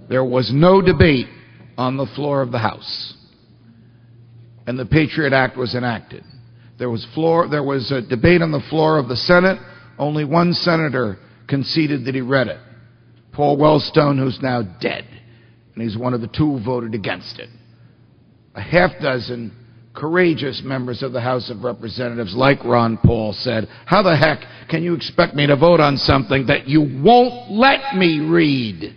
There was no debate on the floor of the House, and the Patriot Act was enacted. There was a debate on the floor of the Senate. Only one senator conceded that he read it, Paul Wellstone, who's now dead, and he's one of the two who voted against it. A half dozen courageous members of the House of Representatives, like Ron Paul, said, "How the heck can you expect me to vote on something that you won't let me read?"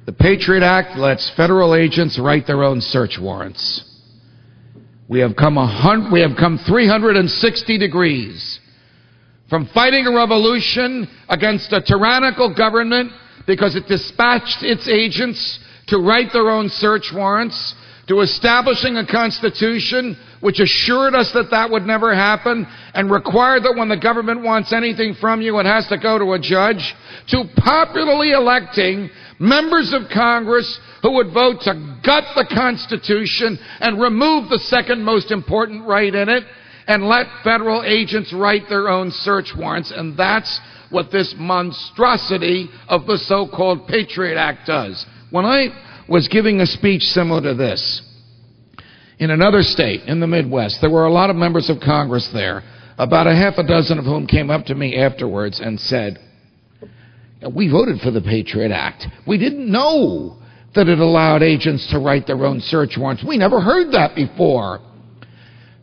The Patriot Act lets federal agents write their own search warrants. We have come 360 degrees from fighting a revolution against a tyrannical government because it dispatched its agents to write their own search warrants, to establishing a constitution which assured us that that would never happen and required that when the government wants anything from you, it has to go to a judge, to popularly electing members of Congress who would vote to gut the Constitution and remove the second most important right in it and let federal agents write their own search warrants. And that's what this monstrosity of the so-called Patriot Act does. When I was giving a speech similar to this in another state in the Midwest, there were a lot of members of Congress there, about a half a dozen of whom came up to me afterwards and said, "We voted for the Patriot Act. We didn't know that it allowed agents to write their own search warrants. We never heard that before."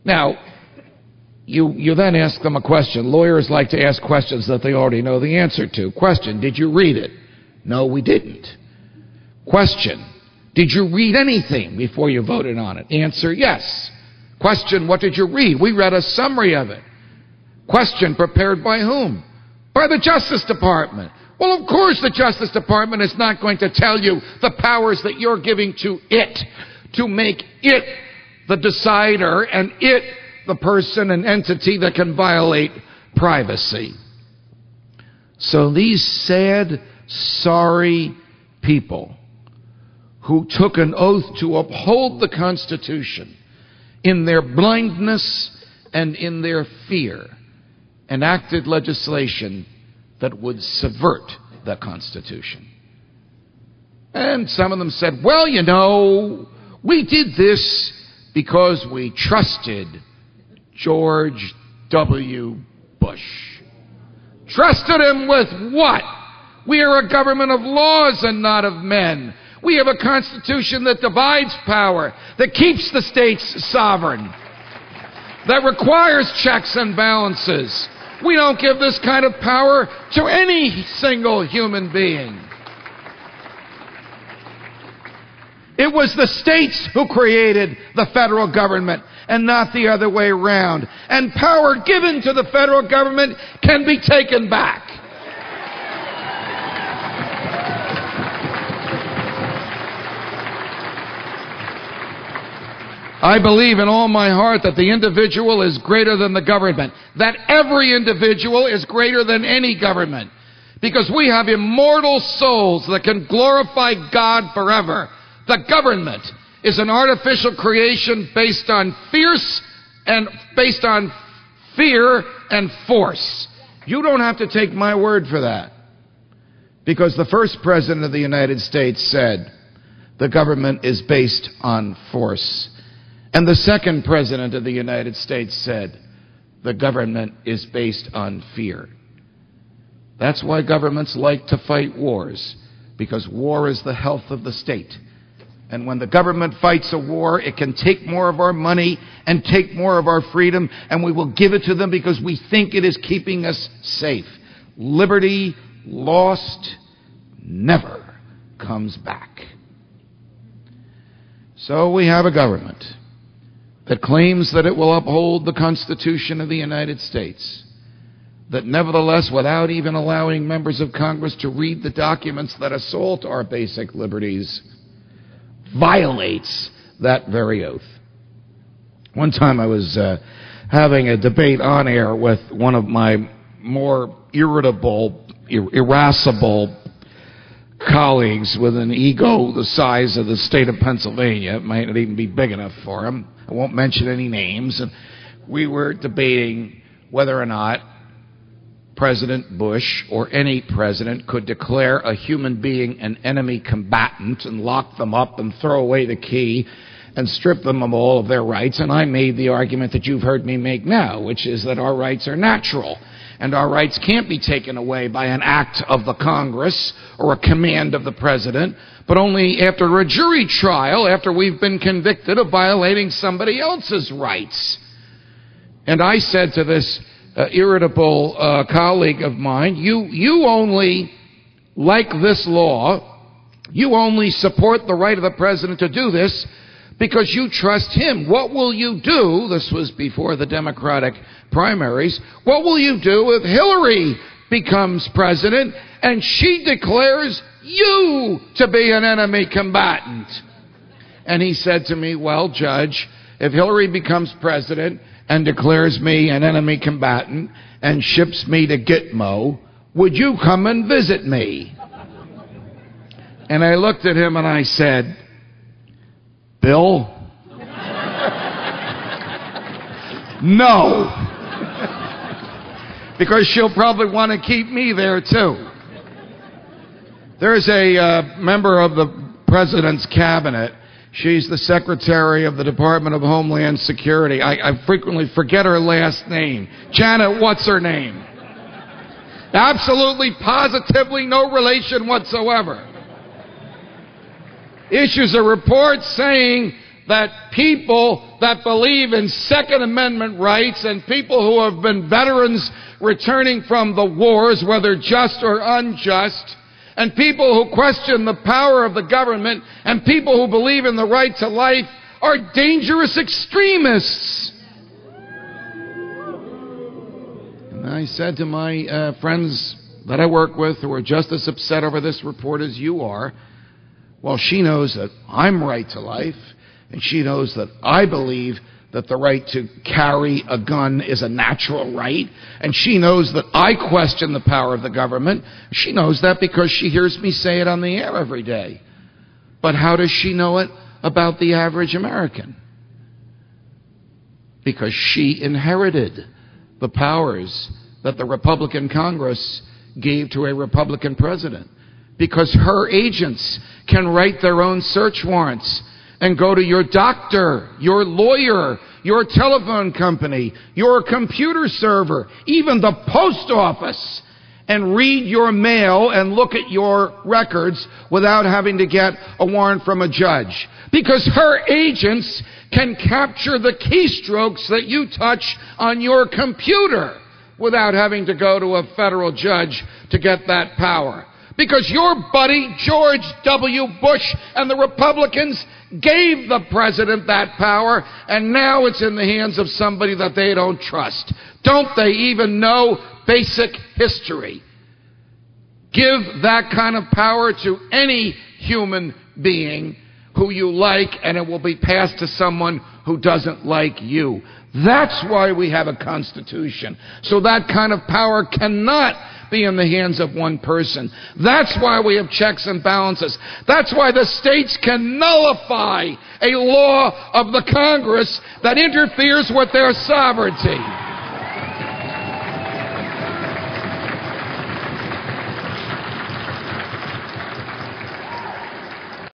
Now, you then ask them a question. Lawyers like to ask questions that they already know the answer to. Question, did you read it? No, we didn't. Question, did you read anything before you voted on it? Answer, yes. Question, what did you read? We read a summary of it. Question, prepared by whom? By the Justice Department. Well, of course the Justice Department is not going to tell you the powers that you're giving to it to make it the decider and it the person and entity that can violate privacy. So these sad, sorry people who took an oath to uphold the Constitution in their blindness and in their fear enacted legislation that would subvert the Constitution. And some of them said, well, you know, we did this because we trusted George W. Bush. Trusted him with what? We are a government of laws and not of men. We have a Constitution that divides power, that keeps the states sovereign, that requires checks and balances. We don't give this kind of power to any single human being. It was the states who created the federal government and not the other way around. And power given to the federal government can be taken back. I believe in all my heart that the individual is greater than the government, that every individual is greater than any government, because we have immortal souls that can glorify God forever. The government is an artificial creation based on fear and force. You don't have to take my word for that, because the first president of the United States said the government is based on force. And the second president of the United States said the government is based on fear. That's why governments like to fight wars, because war is the health of the state. And when the government fights a war, it can take more of our money and take more of our freedom, and we will give it to them because we think it is keeping us safe. Liberty lost never comes back. So we have a government that claims that it will uphold the Constitution of the United States, that nevertheless, without even allowing members of Congress to read the documents that assault our basic liberties, violates that very oath. One time I was having a debate on air with one of my more irritable, irascible colleagues with an ego the size of the state of Pennsylvania. It might not even be big enough for him. I won't mention any names. And we were debating whether or not President Bush or any president could declare a human being an enemy combatant and lock them up and throw away the key and strip them of all of their rights. And I made the argument that you've heard me make now, which is that our rights are natural and our rights can't be taken away by an act of the Congress or a command of the president, but only after a jury trial, after we've been convicted of violating somebody else's rights. And I said to this irritable colleague of mine, you only like this law, you only support the right of the president to do this because you trust him. What will you do, this was before the Democratic primaries, what will you do if Hillary becomes president and she declares you to be an enemy combatant? And he said to me, well, Judge, if Hillary becomes president and declares me an enemy combatant and ships me to Gitmo, would you come and visit me? And I looked at him and I said, Bill, no. Because she'll probably want to keep me there too. There's a member of the president's cabinet. She's the secretary of the Department of Homeland Security. I frequently forget her last name. Janet, what's her name? Absolutely, positively no relation whatsoever. Issues a report saying that people that believe in Second Amendment rights and people who have been veterans returning from the wars, whether just or unjust, and people who question the power of the government, and people who believe in the right to life are dangerous extremists. And I said to my friends that I work with who are just as upset over this report as you are, well, she knows that I'm right to life, and she knows that I believe that the right to carry a gun is a natural right, and she knows that I question the power of the government. She knows that because she hears me say it on the air every day. But how does she know it about the average American? Because she inherited the powers that the Republican Congress gave to a Republican president. Because her agents can write their own search warrants and go to your doctor, your lawyer, your telephone company, your computer server, even the post office, and read your mail and look at your records without having to get a warrant from a judge. Because her agents can capture the keystrokes that you touch on your computer without having to go to a federal judge to get that power. Because your buddy George W. Bush and the Republicans gave the president that power, and now it's in the hands of somebody that they don't trust. Don't they even know basic history? Give that kind of power to any human being who you like, and it will be passed to someone who doesn't like you. That's why we have a Constitution. So that kind of power cannot be in the hands of one person. That's why we have checks and balances. That's why the states can nullify a law of the Congress that interferes with their sovereignty.